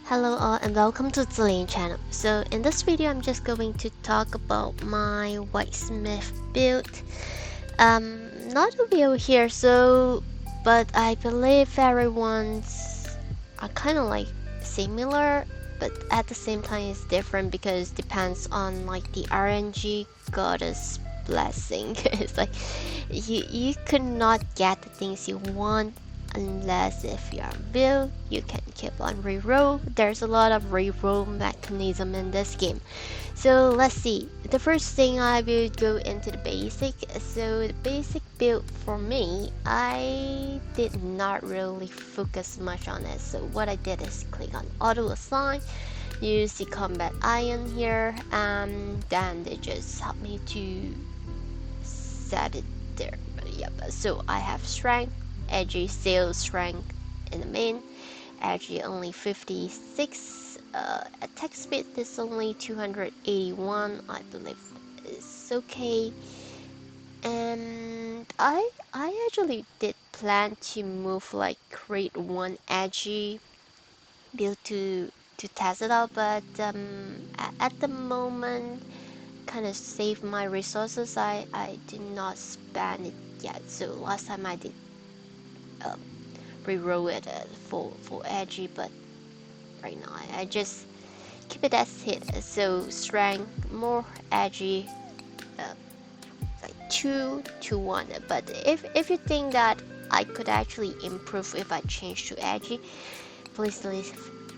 Hello all and welcome to the Lane channel. So in this video I'm just going to talk about my Whitesmith build. Not a build here, but I believe everyone's are kind of like similar, but at the same time it's different because depends on like the RNG goddess blessing. It's like you could not get the things you want unless if you are build you can keep on reroll. There's a lot of reroll mechanism in this game. So let's see. The first thing I will go into the basic. So the basic build for me, I did not really focus much on it. So what I did is click on auto assign, use the combat iron here, and then they just help me to set it there. Yep. So I have strength, edgy sales strength in the main, edgy only 56, attack speed is only 281, I believe it's okay. And I actually did plan to move like create one edgy build to test it out, but at the moment kind of save my resources. I did not spend it yet, so last time I did reroll it for edgy, but right now I just keep it as hit. So strength more edgy, like 2 to 1. But if you think that I could actually improve if I change to edgy, please leave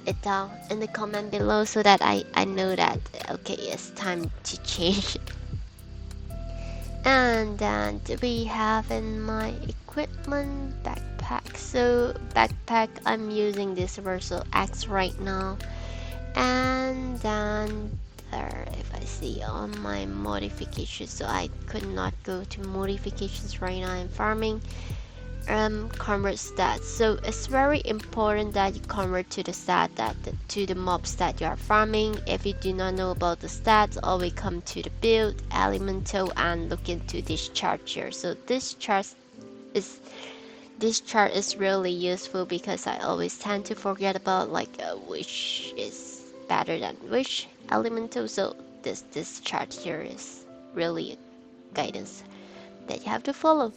it down in the comment below so that I know that okay, it's time to change. And then we have in my equipment backpack. So backpack, I'm using this Verus X right now. And then if I see on my modifications, so I could not go to modifications right now. I'm farming. Convert stats. So it's very important that you convert to the stat to the mobs that you are farming. If you do not know about the stats, always come to the build elemental and look into this chart here. So this chart is really useful because I always tend to forget about like which is better than which elemental. So this chart here is really guidance that you have to follow.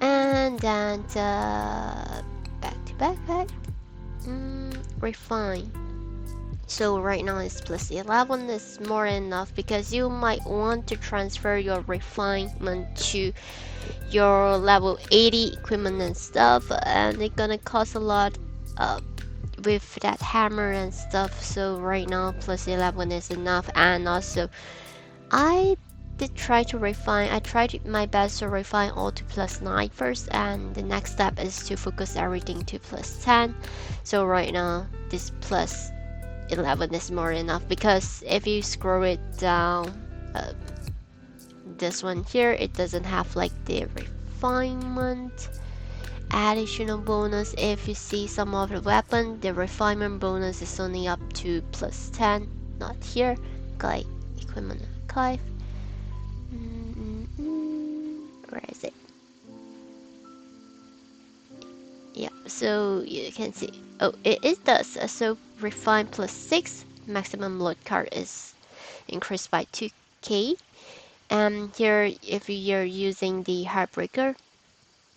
And then back to backpack, refine. So right now it's plus 11 is more than enough because you might want to transfer your refinement to your level 80 equipment and stuff, and it's gonna cost a lot with that hammer and stuff. So right now plus 11 is enough. And also I did try to refine. I tried my best to refine all to plus 9 first, and the next step is to focus everything to plus 10. So right now this plus 11 is more than enough because if you scroll it down, this one here, it doesn't have like the refinement additional bonus. If you see some of the weapon, the refinement bonus is only up to plus 10, not here. Like equipment archive, where is it? Yeah, so you can see, oh, it does. So refine plus 6, maximum load card is increased by 2k. And here if you're using the heartbreaker,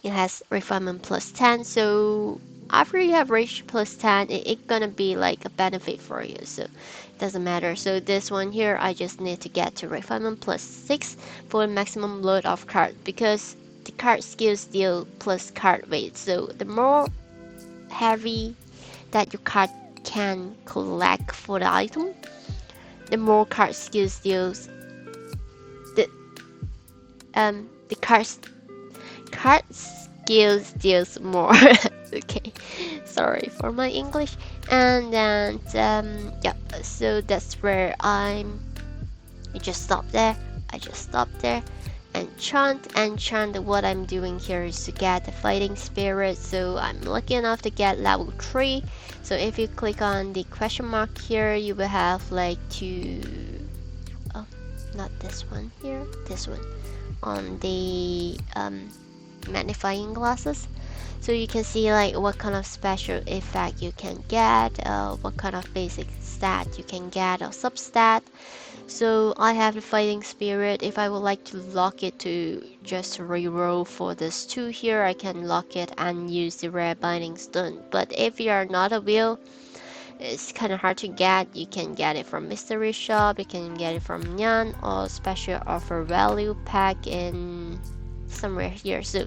it has refinement plus 10. So after you have reached plus 10, it's gonna be like a benefit for you, so it doesn't matter. So this one here, I just need to get to refinement plus 6 for maximum load of card, because the card skills deal plus card weight. So the more heavy that your card can collect for the item, the more card skills deals. The card skills deals more. Okay, sorry for my English. And then yeah, so that's where I just stop there. I just stop there and chant. What I'm doing here is to get the fighting spirit. So I'm lucky enough to get level 3. So if you click on the question mark here, you will have like not this one here, this one on the magnifying glasses. So you can see like what kind of special effect you can get, what kind of basic stat you can get or substat. So I have the fighting spirit. If I would like to lock it to just reroll for this 2 here, I can lock it and use the rare binding stone. But if you are not a wheel, it's kind of hard to get. You can get it from mystery shop, you can get it from Nyan, or special offer value pack in somewhere here. So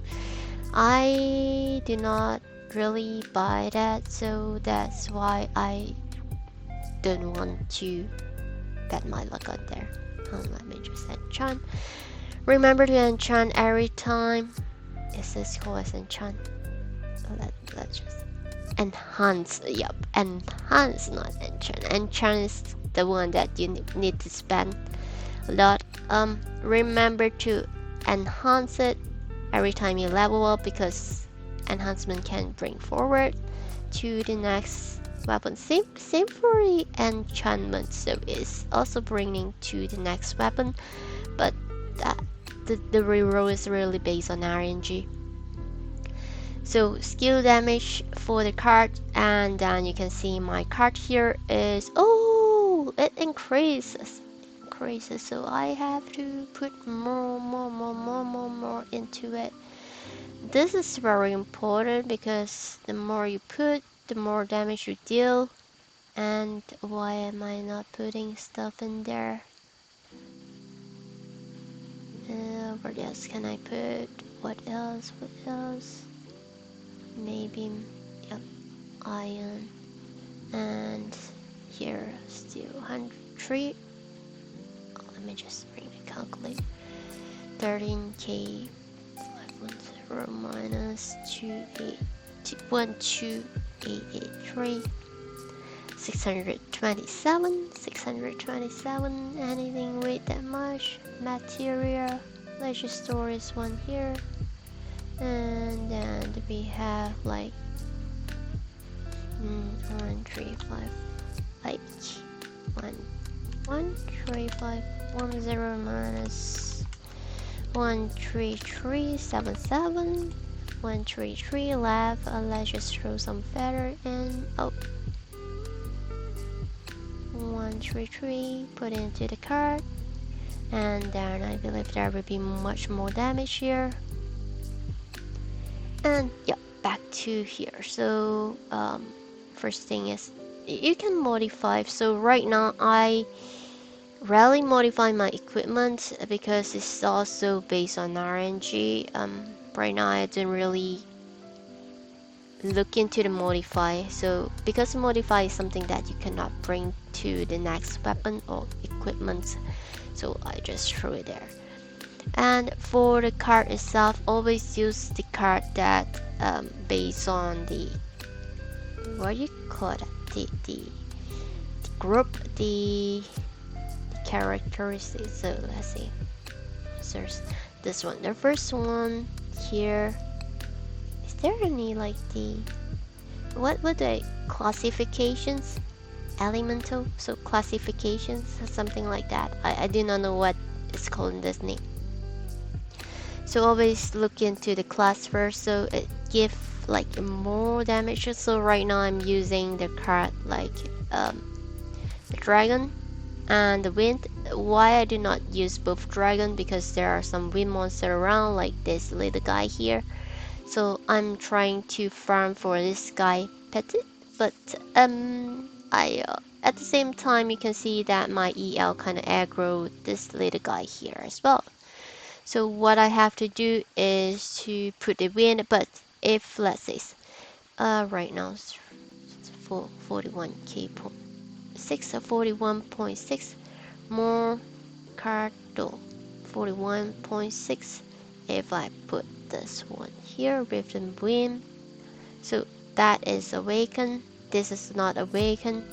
I do not really buy that, so that's why I don't want to bet my luck on there. Let me just enchant. Remember to enchant every time. Is this called as enchant? Let's just enhance. Yep, enhance, not enchant. Enchant is the one that you need to spend a lot. Remember to enhance it every time you level up, because enhancement can bring forward to the next weapon. Same for the enchantment, so it's also bringing to the next weapon, but the reroll is really based on RNG. So skill damage for the card, and then you can see my card here is, oh, it increases, so I have to put more into it. This is very important because the more you put, the more damage you deal. And why am I not putting stuff in there? What else can I put? What else? Maybe, yep, iron. And here, still 103. Let me just bring the calculator. 13k 510 minus 12883. 627. Anything weight that much? Material. Let's just store this one here. And then we have like 135, like 13510 minus 13377. 133 left. Let's just throw some feather in. Oh, 133, put it into the card, and then I believe there will be much more damage here. And yeah, back to here. So first thing is you can modify. So right now I rarely modify my equipment because it's also based on RNG. Right now I don't really look into the modify, so because modify is something that you cannot bring to the next weapon or equipment, so I just throw it there. And for the card itself, always use the card that based on the, what do you call it, the group, the characteristics. So let's see, there's this one, the first one here. Is there any like the, what were the classifications? Elemental, so classifications or something like that. I do not know what it's called in this name. So always look into the class first, so it gives like more damage. So right now I'm using the card like the dragon and the wind. Why I do not use both dragon? Because there are some wind monsters around, like this little guy here. So I'm trying to farm for this guy Petit, but I at the same time you can see that my EL kind of aggro this little guy here as well. So what I have to do is to put the wind, but if let's say right now it's 41k point 6 or 41.6 more cardo 41.6. if I put this one here with the wind, so that is awakened. This is not awakened.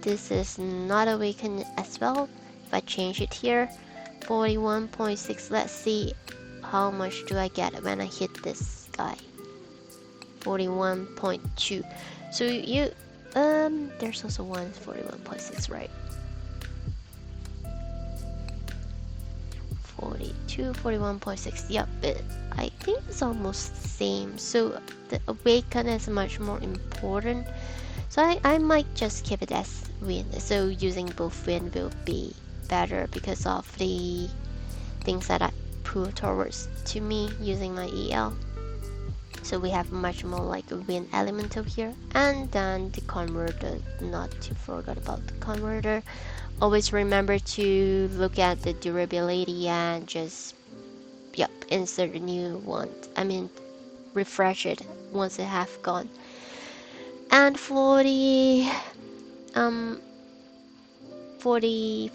This is not awakened as well. If I change it here, 41.6. Let's see how much do I get when I hit this guy. 41.2. So you there's also one 41.6, right? 42, 41.6. Yep, I think it's almost the same. So the awaken is much more important. So I might just keep it as win. So using both win will be better because of the things that I put towards to me using my EL. So we have much more like a win elemental here. And then the converter, not to forget about the converter. Always remember to look at the durability and just, yep, insert a new one. I mean, refresh it once it have gone. And for the 40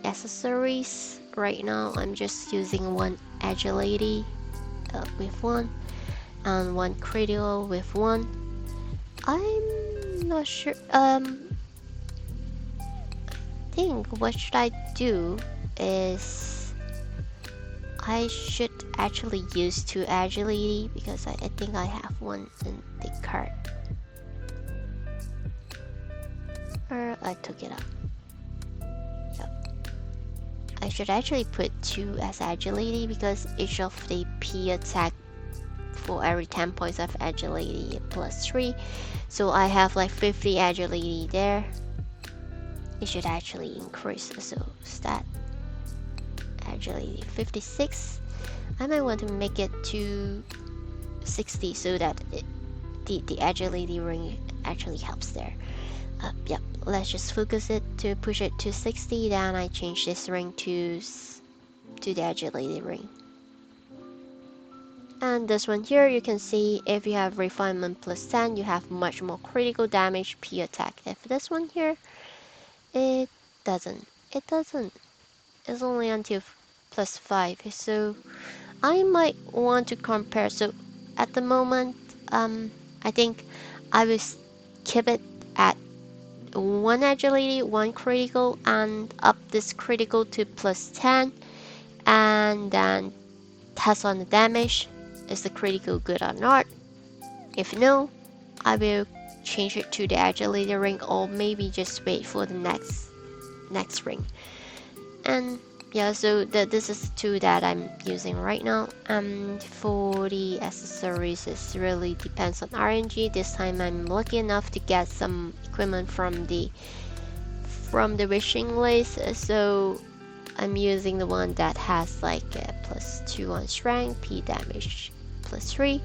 accessories, right now I'm just using one agility with one and one critical with one. I'm not sure. I think what should I do is I should actually use two agility because I think I have one in the card. Or I took it out. I should actually put 2 as agility because each of the P attack for every 10 points of agility plus 3. So I have like 50 agility there. It should actually increase. So stat agility 56. I might want to make it to 60 so that the agility ring actually helps there. Yep, let's just focus it to push it to 60. Then I change this ring to the agility ring. And this one here, you can see if you have refinement plus 10, you have much more critical damage P attack. If this one here, it doesn't. It's only until plus 5. So I might want to compare. So at the moment, I think I will keep it at 1 agility, 1 critical, and up this critical to plus 10, and then test on the damage. Is the critical good or not? If no, I will change it to the agility ring, or maybe just wait for the next ring. And yeah, so this is the 2 that I'm using right now. And for the accessories, it really depends on RNG. This time I'm lucky enough to get some equipment from the wishing list, so I'm using the one that has like a plus 2 on strength, P damage plus 3%,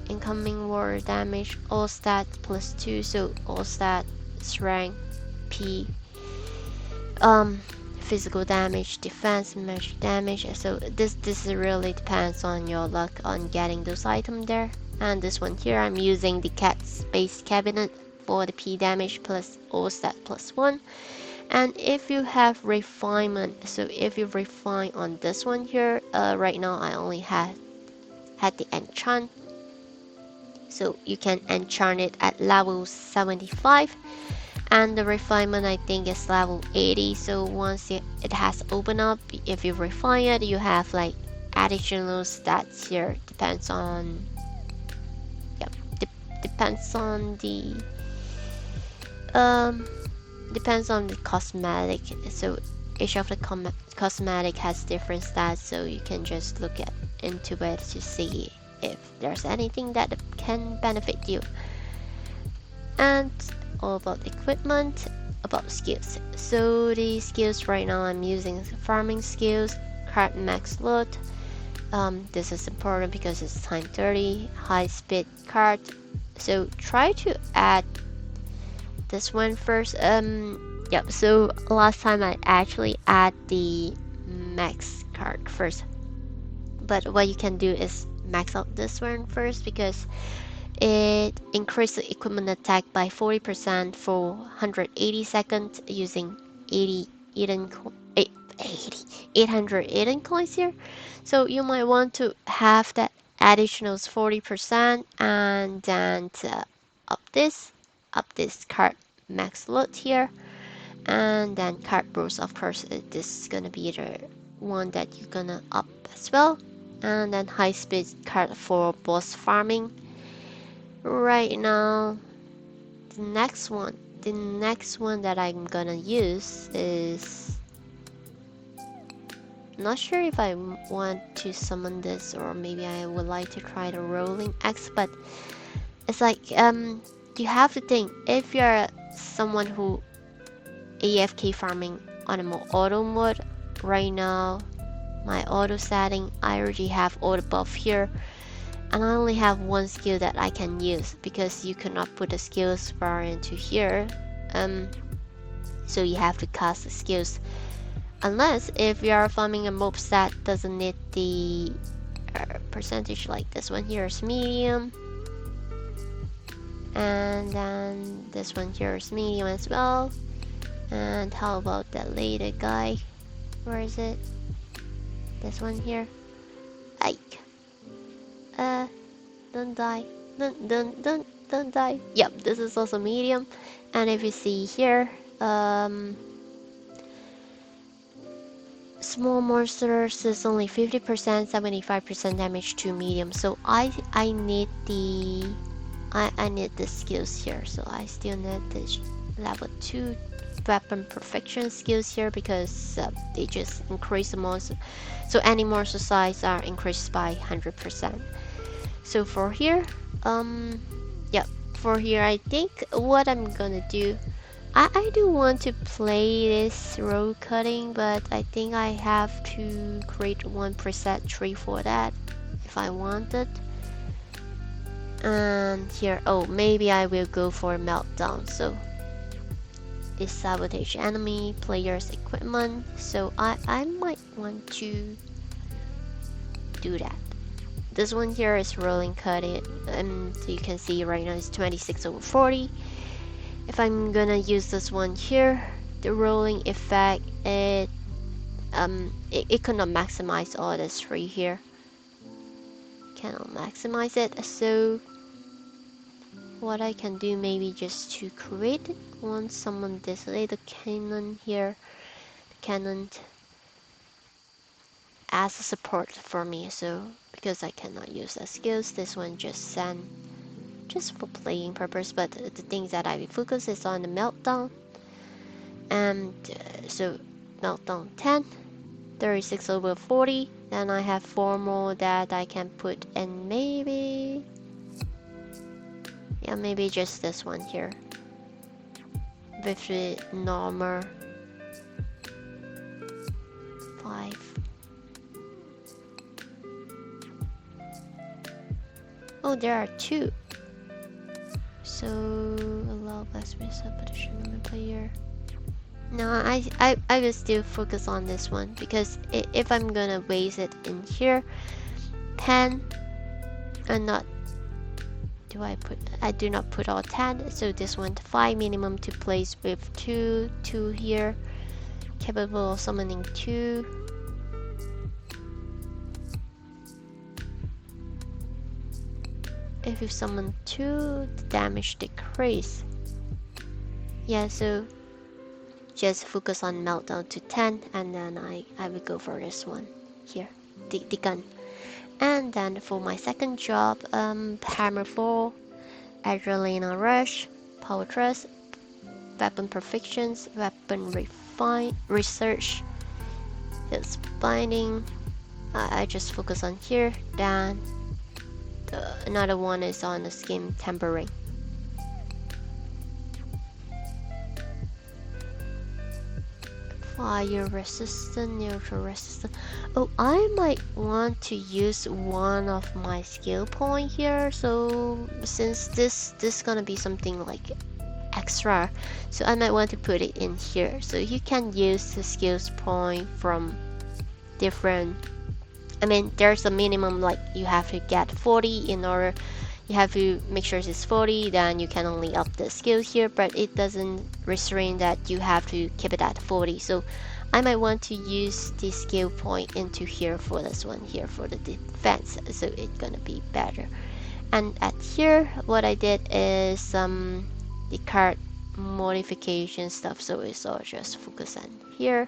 incoming war damage, all stat plus 2, so all stat, strength, P, physical damage, defense, magic damage. So this really depends on your luck on getting those items there. And this one here, I'm using the cat space cabinet for the P damage plus all stat plus 1. And if you have refinement, so if you refine on this one here, right now I only had the enchant, so you can enchant it at level 75, and the refinement I think is level 80. So once it has opened up, if you refine it, you have like additional stats here. Depends on the cosmetic. So each of the cosmetic has different stats, so you can just look into it to see if there's anything that can benefit you. And all about equipment, about skills. So the skills right now I'm using farming skills, card max load. This is important because it's time 30, high speed card. So try to add this one first. Yep, so last time I actually add the max card first, but what you can do is max out this one first because it increases the equipment attack by 40% for 180 seconds using 800 Eden coins here. So you might want to have that additional 40%, and then up this card max load here, and then card boost. Of course, this is gonna be the one that you're gonna up as well, and then high speed card for boss farming. Right now, the next one that I'm gonna use is not sure if I want to summon this, or maybe I would like to try the rolling X, but it's like you have to think, if you're someone who AFK farming on a more auto mode right now, my auto setting, I already have auto buff here, and I only have one skill that I can use because you cannot put the skills bar into here. So you have to cast the skills, unless if you are farming a mob that doesn't need the percentage, like this one here is medium, and then this one here is medium as well. And how about that later guy? Where is it? This one here. Ike. Don't die. Don't die. Yep, this is also medium. And if you see here, small monsters is only 50%, 75% damage to medium. So I need the I need the skills here. So I still need this level 2 weapon perfection skills here, because they just increase the monster. So any monster size are increased by 100%. So for here, yeah, for here I think what I'm gonna do, I do want to play this road cutting, but I think I have to create one preset tree for that if I want it. And here, oh, maybe I will go for meltdown. So is sabotage enemy players equipment, so I might want to do that. This one here is rolling cut it, and so you can see right now it's 26/40. If I'm gonna use this one here, the rolling effect, it cannot maximize all this tree here, cannot maximize it. So what I can do, maybe just to create one, summon this little cannon here, the cannon as a support for me. So because I cannot use the skills, this one just send just for playing purpose, but the things that I will focus is on the meltdown. And so meltdown 10, 36/40. Then I have 4 more that I can put in, maybe, yeah, maybe just this one here with the normal 5. Oh, there are 2. So allow Blacksmith subposition on the player. No, I will still focus on this one, because if I'm gonna waste it in here, 10, and not, I do not put all 10, so this one 5 minimum to place with 2 here, capable of summoning 2. If you summon 2, the damage decrease. Yeah, so just focus on meltdown to 10, and then I will go for this one here, the gun. And then for my second job, hammer 4, adrenaline rush, power thrust, weapon perfections, weapon research, his binding. I just focus on here. Then another one is on the skin tempering. Fire resistant, neutral resistant. Oh, I might want to use one of my skill point here. So since this gonna be something like extra, so I might want to put it in here. So you can use the skills point from different, I mean, there's a minimum, like you have to get 40 in order, you have to make sure it's 40, then you can only up the skill here, but it doesn't restrain that you have to keep it at 40. So I might want to use the skill point into here for this one here for the defense, so it's gonna be better. And at here, what I did is the card modification stuff, so it's all just focus on here.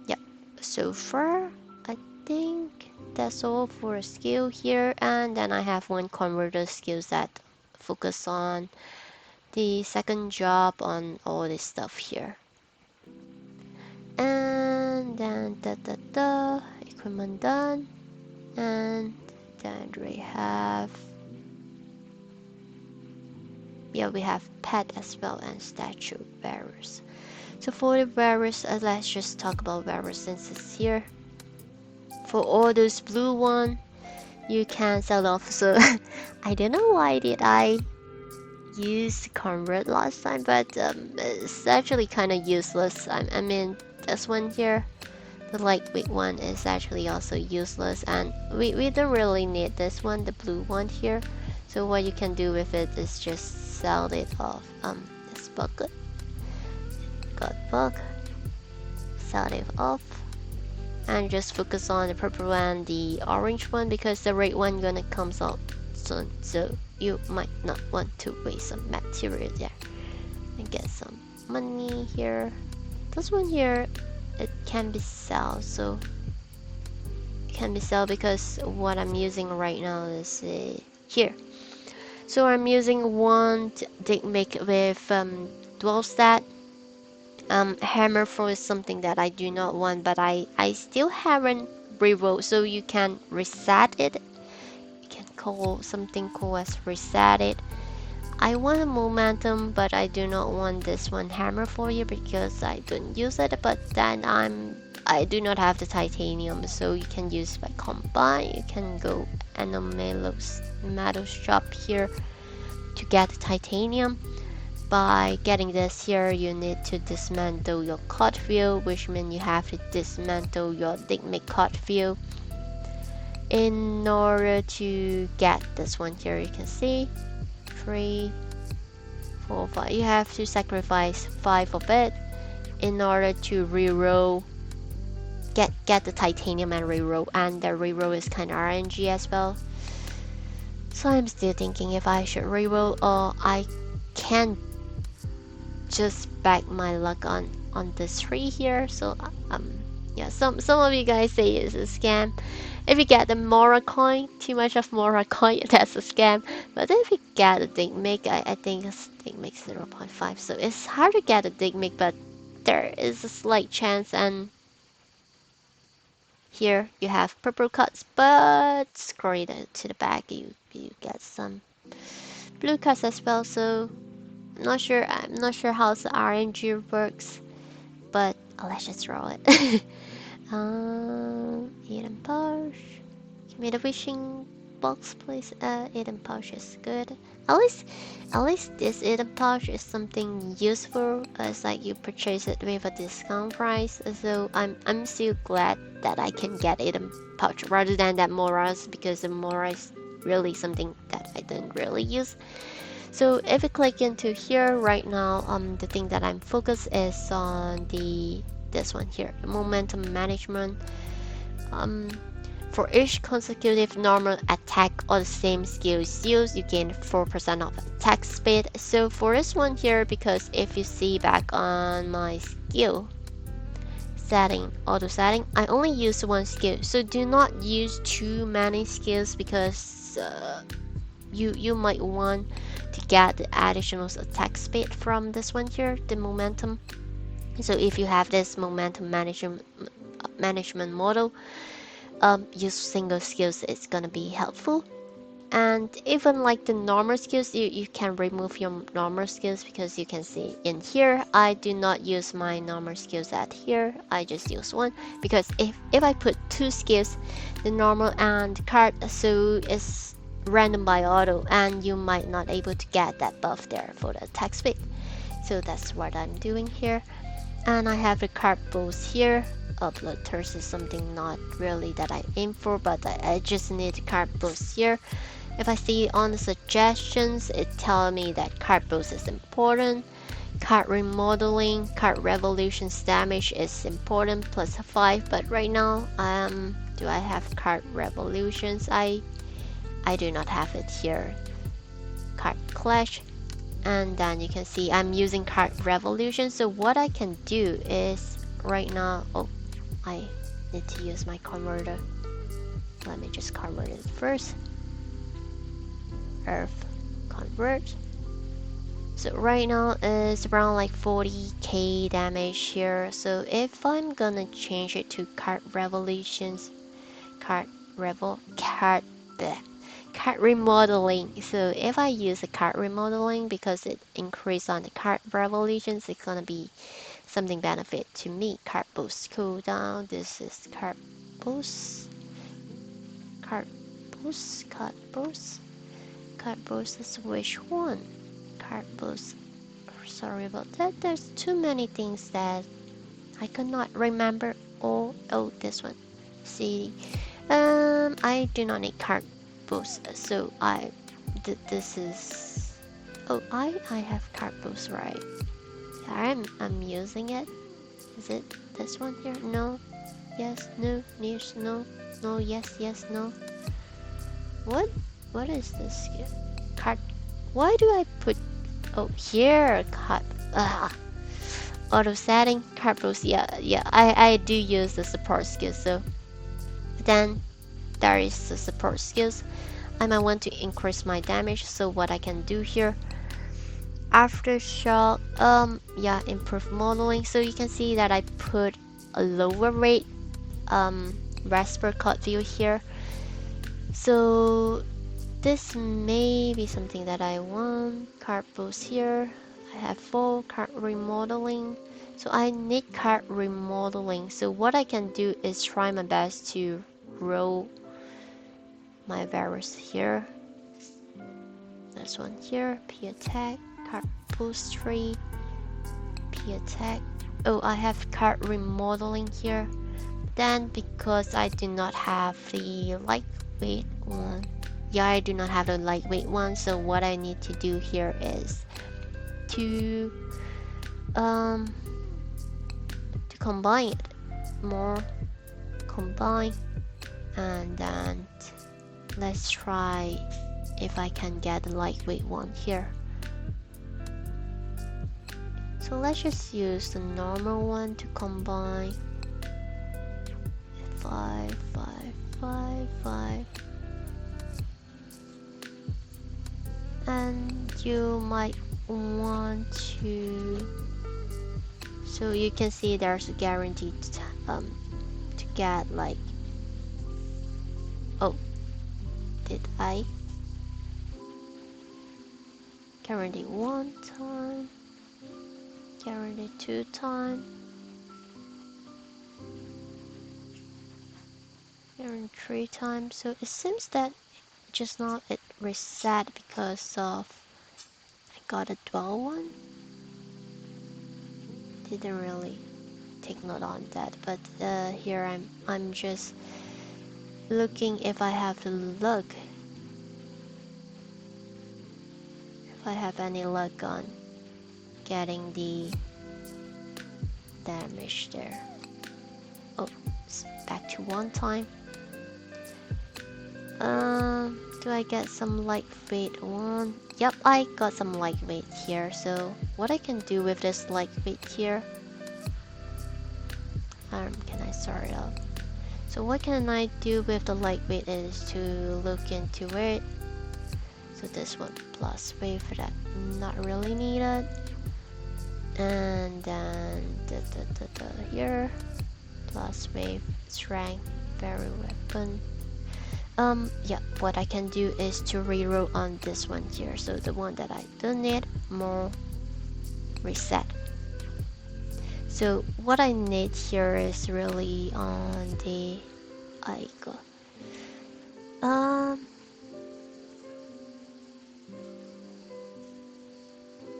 Yep, so far I think that's all for a skill here. And then I have one converter skills that focus on the second job on all this stuff here. And then equipment done, and then we have we have pet as well and statue Verus. So for the Verus, let's just talk about Verus since it's here. For all those blue one, you can sell off. So I don't know why did I use convert last time, but it's actually kind of useless. I mean, this one here, the lightweight one, is actually also useless, and we don't really need this one, the blue one here. So what you can do with it is just sell it off. This bucket got bug, sell it off, and just focus on the purple and the orange one, because the red one gonna comes out soon, so you might not want to waste some material there. And get some money here. This one here, it can be sold, so it can be sold because what I'm using right now is here. So I'm using one digmake with 12 stat. Hammer throw is something that I do not want, but I still haven't rerolled, so you can reset it. You can call something cool as reset it. I want a momentum, but I do not want this one hammer for you because I don't use it. But then I do not have the titanium, so you can use by combine. You can go anomalous metal shop here to get the titanium. By getting this here, you need to dismantle your card field, which means you have to dismantle your digmake card field in order to get this one here. You can see 3, 4, 5. You have to sacrifice 5 of it in order to reroll, get the titanium and reroll, and the reroll is kind of RNG as well. So I'm still thinking if I should reroll or I can just back my luck on this tree here. So yeah, some of you guys say it's a scam. If you get the Mora coin, too much of Mora coin, that's a scam. But if you get a digmake, I think it's digmake 0.5, so it's hard to get a digmake, but there is a slight chance. And here you have purple cuts, but scroll it to the back, you get some blue cuts as well. So I'm not sure how the RNG works, but let's just roll it. Eden pouch. Give me the wishing box, please. Eden pouch is good. At least this Eden pouch is something useful. It's like you purchase it with a discount price. So I'm still glad that I can get Eden pouch rather than that Moras, because the Mora is really something that I don't really use. So if you click into here right now, the thing that I'm focused is on this one here, the momentum management. For each consecutive normal attack or the same skills used, you gain 4% of attack speed. So for this one here, because if you see back on my skill setting, auto setting, I only use one skill. So do not use too many skills, because you might want to get the additional attack speed from this one here, the momentum. So if you have this momentum management model, use single skills is gonna be helpful. And even like the normal skills, you can remove your normal skills, because you can see in here I do not use my normal skills at here. I just use one, because if I put 2 skills, the normal and card, so it's random by auto, and you might not able to get that buff there for the attack speed. So that's what I'm doing here. And I have the card boost here. Upload thirst is something not really that I aim for, but I just need card boost here. If I see on the suggestions, it tells me that card boost is important. Card remodeling, card revolutions damage is important, plus 5. But right now, do I have card revolutions? I do not have it here. Card clash, and then you can see I'm using card revolution. So what I can do is right now, I need to use my converter. Let me just convert it first. Earth convert. So right now it's around like 40k damage here. So if I'm gonna change it to card revolutions, card bleh, card remodeling. So if I use a card remodeling because it increase on the card revolutions, it's gonna be something benefit to me. Card boost cooldown. This is card boost. Card boost. Card boost. Card boost is which one? Card boost. Sorry about that. There's too many things that I could not remember. Oh, this one. See, I do not need card boost, so this is. Oh, I have card boost, right? I'm using it. Is it this one here? No. Yes. No. Yes. No. No. Yes. Yes. No. What is this here? Card. Why do I put? Oh, here card. Auto setting card boost. Yeah. I do use the support skill. So then there is the support skills. I might want to increase my damage. So what I can do here, aftershock, yeah, improve modeling. So you can see that I put a lower rate Rasper card view here. So this may be something that I want. Card boost here. I have full card remodeling. So I need card remodeling. So what I can do is try my best to roll my Verus here. This one here. P attack. Card boost 3. P attack. Oh, I have card remodeling here. Then because I do not have the lightweight one. Yeah, I do not have the lightweight one. So what I need to do here is to combine it more, combine, and then let's try if I can get the lightweight one here. So let's just use the normal one to combine. 5, 5, 5, 5. And you might want to, so you can see there's a guaranteed to get like, oh, did I guarantee 1 time, guarantee 2 time, guarantee 3 times? So it seems that just now it reset because of I got a dual one. Didn't really take note on that, but here I'm just looking if I have the luck, if I have any luck on getting the damage there. Oh, it's back to 1 time. Do I get some lightweight one? Yep, I got some lightweight here. So what I can do with this lightweight here, can I sort it out? So what can I do with the lightweight is to look into it. So this one plus wave for that, not really needed. And then here plus wave strength, very weapon. Yeah, what I can do is to reroll on this one here. So the one that I don't need, more reset. So what I need here is really on the icon.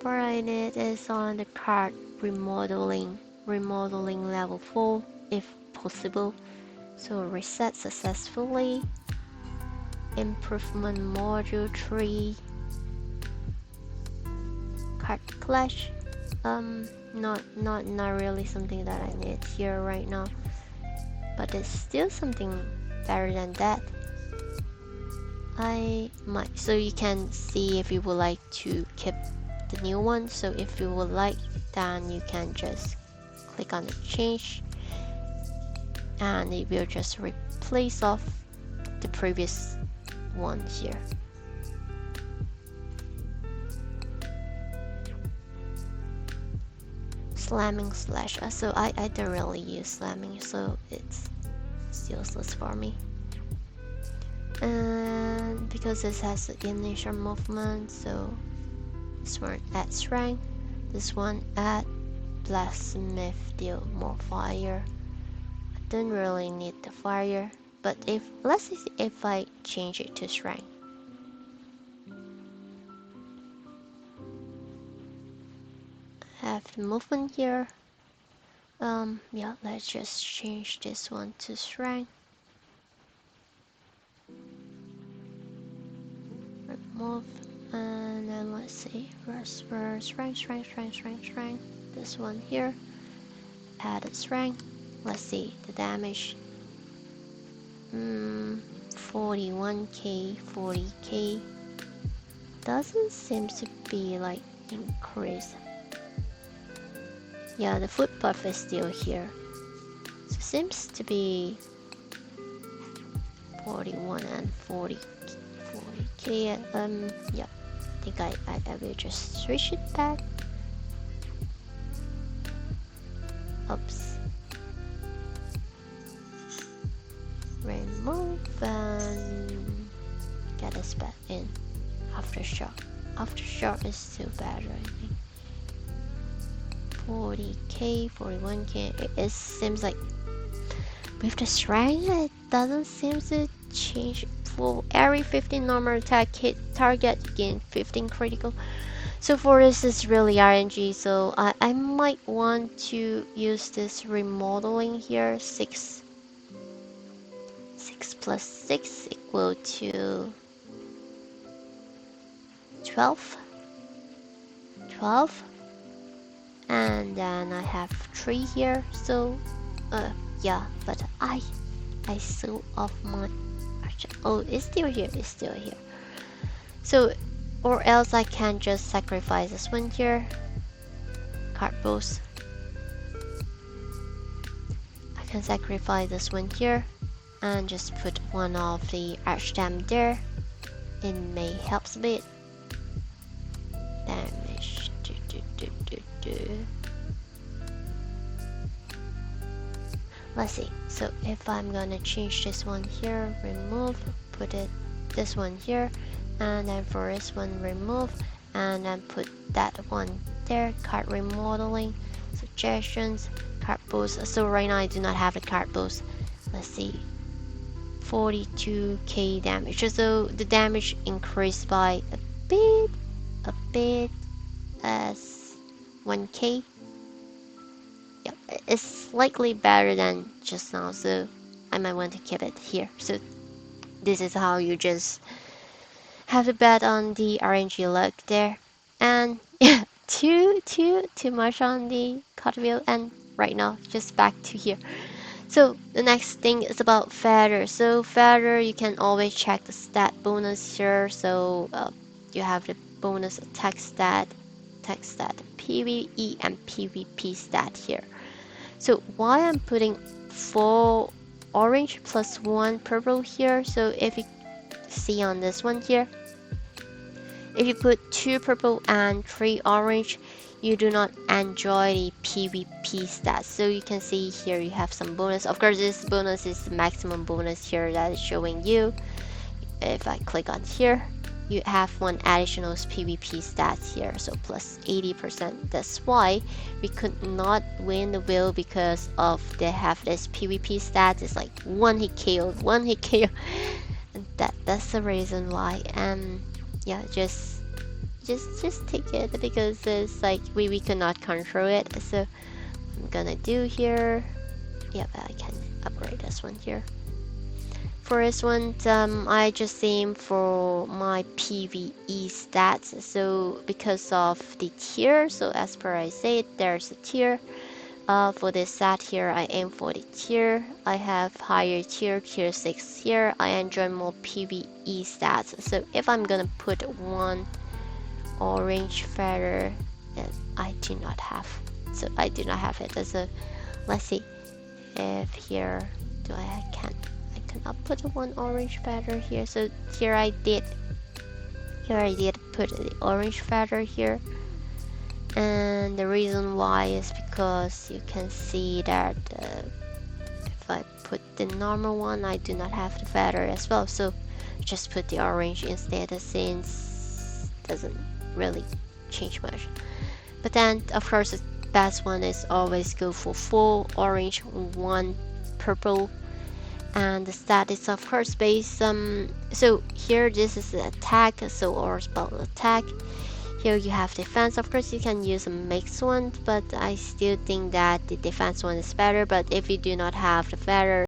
What I need is on the card remodeling level 4 if possible. So reset successfully. Improvement module 3. Card clash. Not really something that I need here right now, but it's still something better than that. I might, so you can see if you would like to keep the new one. So if you would like, then you can just click on the change and it will just replace off the previous one here. slamming slash. So I don't really use slamming, so it's useless for me. And because this has the initial movement, so this one adds strength, this one add Mastersmith, deal more fire. I don't really need the fire, but let's see if I change it to strength. Have the movement here. Yeah, let's just change this one to strength. Remove, and then let's see, strength. This one here, added strength. Let's see the damage. 41k, 40k. Doesn't seem to be like increase. Yeah, the foot buff is still here. So seems to be 41 and 40k. Yeah, I think I will just switch it back. Oops. Remove and get us back in. Aftershock. Aftershock is still better, I think. 40k, 41k. It seems like with the strength, it doesn't seem to change. For every 15 normal attack hit target, you gain 15 critical. So for this is really RNG, so I might want to use this remodeling here. 6 plus 6 equal to 12. And then I have 3 here, so yeah, but I sold off my oh, it's still here, so or else I can just sacrifice this one here. Card boost. I can sacrifice this one here and just put one of the archstamp there. It may help a bit. Damage. Let's see. So if I'm gonna change this one here, remove, put it this one here, and then for this one remove, and then put that one there. Card remodeling, suggestions, card boost. So right now I do not have the card boost. Let's see. 42k damage. So the damage increased by a bit as 1k. Yeah, it's slightly better than just now, so I might want to keep it here. So this is how you just have to bet on the RNG luck there. And yeah, too much on the cartwheel, and right now just back to here. So the next thing is about feather. So feather, you can always check the stat bonus here. So you have the bonus attack stat, PvE and PvP stat here. So why I'm putting 4 orange plus 1 purple here. So if you see on this one here, if you put 2 purple and 3 orange, you do not enjoy the PvP stats. So you can see here you have some bonus. Of course, this bonus is the maximum bonus here that is showing you. If I click on here, you have one additional PvP stats here, so plus 80%. That's why we could not win the wheel, because of they have this PvP stats. It's like one hit KO, and that's the reason why. And yeah, just take it, because it's like we cannot control it. So I'm gonna do here. Yep, I can upgrade this one here. For this one, I just aim for my PvE stats. So because of the tier, so as per I said, there's a tier. For this stat here, I aim for the tier. I have higher tier 6 here. I enjoy more PvE stats. So if I'm gonna put one orange feather, I do not have. So I do not have it. So let's see if here I cannot put one orange feather here. So here I did put the orange feather here, And the reason why is because you can see that if I put the normal one, I do not have the feather as well, so just put the orange instead, since it doesn't really change much. But then of course the best one is always go for full orange, one purple, and the stat is of course based so here this is the attack, so or spell attack. Here you have defense. Of course you can use a mixed one, but I still think that the defense one is better. But if you do not have the feather,